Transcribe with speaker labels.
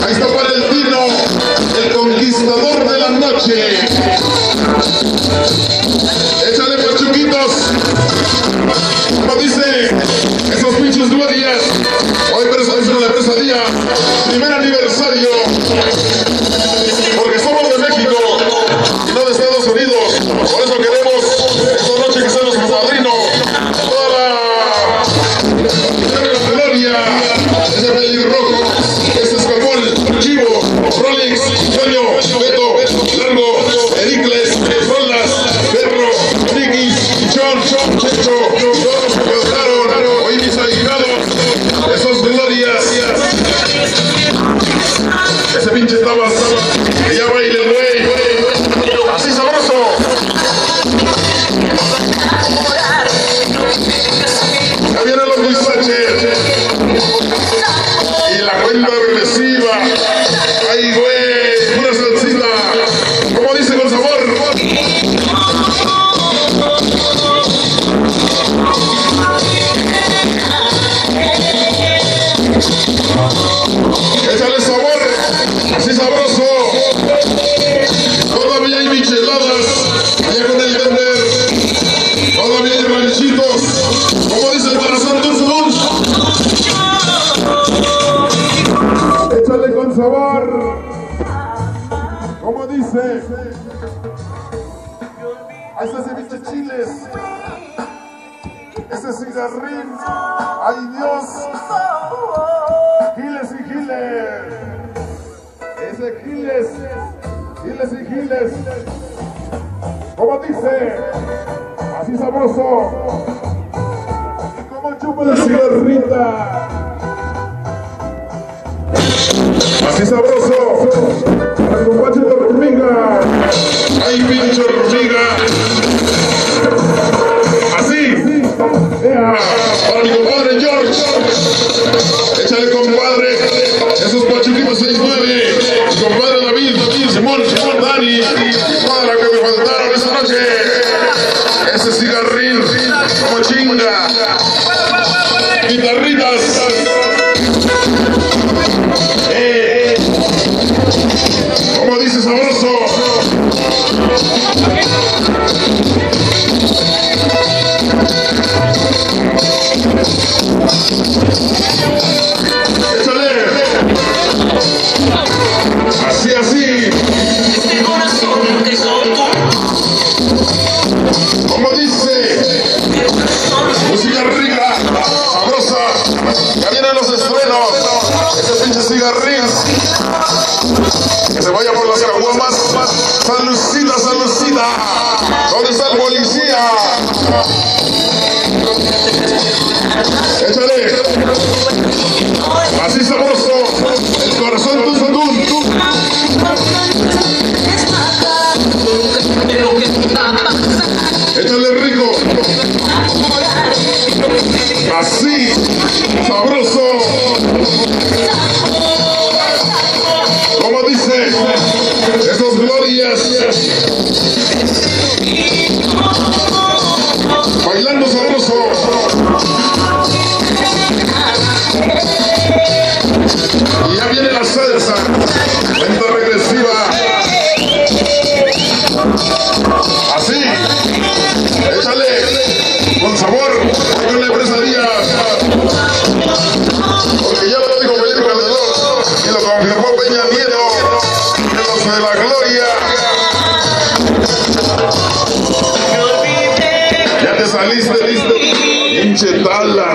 Speaker 1: Ahí está para el Tino, el conquistador de la noche. Échale pachuquitos. Como dice, esos pinches glorias. Hoy presentamos la pesadilla. Primer aniversario. Porque somos de México y no de Estados Unidos. Por eso queremos esta noche que sea nuestro padrino. Toda la gloria. Ese pelirrojo, ese escalbol, Chivo, Rolex, Toño, Beto, Largo, Ericles, Rolas, Perro, Nikis, Chon, Checho, todos los que cantaron, hoy mis ahijados, esos glorias. Ese pinche Tabas, que ya baile el güey, así sabroso. Ya vienen los Luisaches y la cuenta regresiva. Ay, güey, una salsita, como dice, con sabor. Échale sabor, así sabroso. Todavía hay micheladas allá con el vender. Todavía hay ranchitos, como dice el corazón de un. Échale con sabor, como dice. Ahí está ese bicho chiles, ese cigarrín. Ay Dios, giles y giles, ese giles y giles, como dice, así sabroso, y como chupa la cigarrita, así sabroso, el compadre de hormiga, ay pinche hormiga, así, para mi compadre George, échale compadre, esos pachuquitos 6-9, mi compadre David, Simón, Dani, toda la que me faltaron esta noche, ese cigarrín, como chinga, guitarritas, como dice sabroso. Échale. Así, así. Como dice, música rica, sabrosa. Ya vienen los estrenos. Ese pinche cigarrín. Que se vaya por las caguamas. Salucita, salucita. ¿Dónde está el policía? Échale. Así sabroso. El corazón tu satún. Échale rico. Así sabroso. Como dice, esos glorias. Bailando sabroso. Y ya viene la salsa. Cuenta regresiva. Así. Échale. Con sabor. Con la empresaría. Porque ya lo dijo Felipe Calderón. Y lo confirmó Peña Nieto. De los de la gloria. Ya te saliste, listo. Pinche tala.